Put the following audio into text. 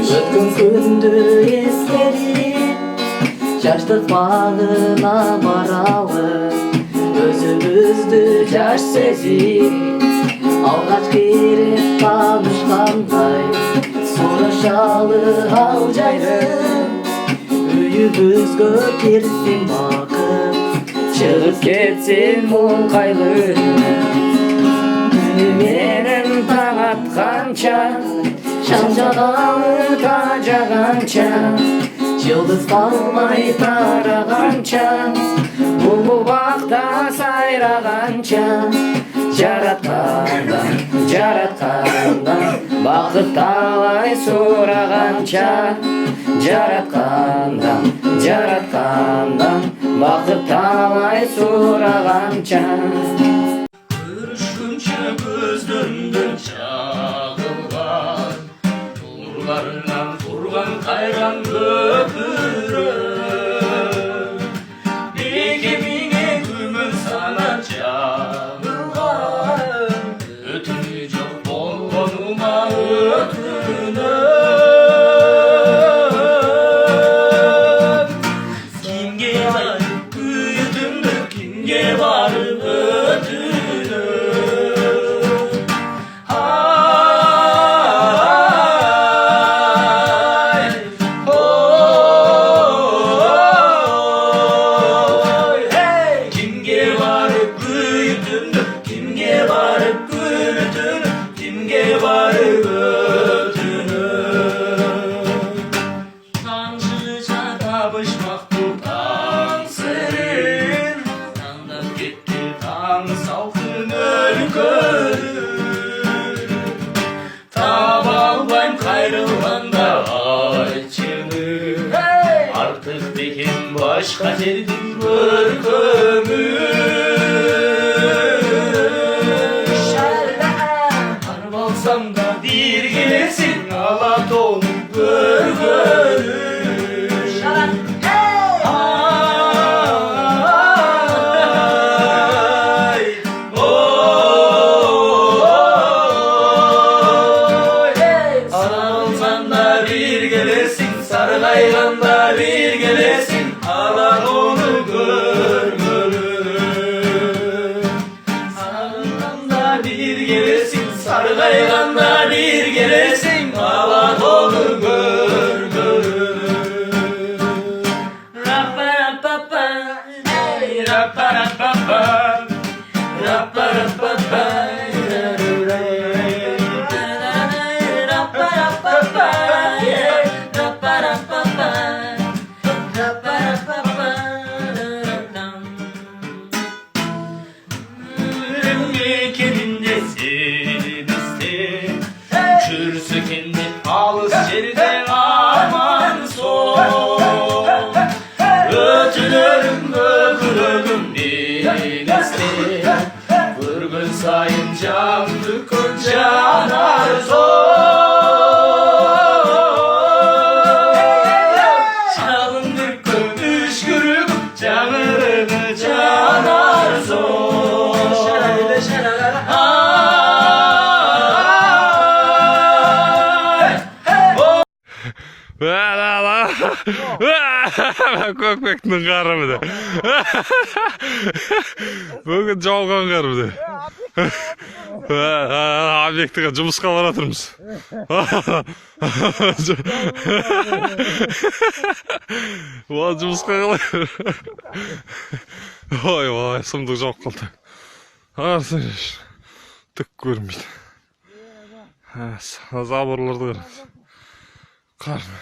Өткөн күндү эскерип жаштык багына баралы, өзүбүздү жаш сезип алгач кирип таанышкандай сурашалы ал жайды. Үйүбүзгө кирсин бакыт, чыгып кетсин муңкайлы. Күнү менен таң атканча, шам жагалы тажаганча, жылдыз калмай тараганча, бул бакта сайраганча, жараткандан бакыт талай сураганча, жараткандан бакыт талай сураганча. Көрүшкүнчө көздөрүңдөн чагылган, нурларыңан турган кайран көпүрө, бекемиңе күмөн сана жагылган, өтүнү жок болгонума өкүнөм. Кимге барып күйүтүмдү, кимге барып başka жердин көркөмү. Ар болсам да бир келесиң, Алатоонун көргөнү. Sargайганда бир келесиң, Алатоону көргөнү. Сагынганда бир келесиң, саргайганда бир келесиң, Алатоону көргөнү. Раппараппапа, раппараппапа, раппараппапа. Жүрсө кенде алыс жерде аман сол, өтүнөрүм өкүнөгүм билесте, көргөн сайын жан бүкөн жанар жалындыркөн үшкүрүгүм жаңырыгы жанар Көкпектің қарымды. Бүгін жауған қарымды. Объектіға жұмысқа баратырмыз. Жұмысқа қалай. Ой, сұмдық жауып қалды. Арсынеш, түк көрмейді. Забырларды қарыз. Қарым.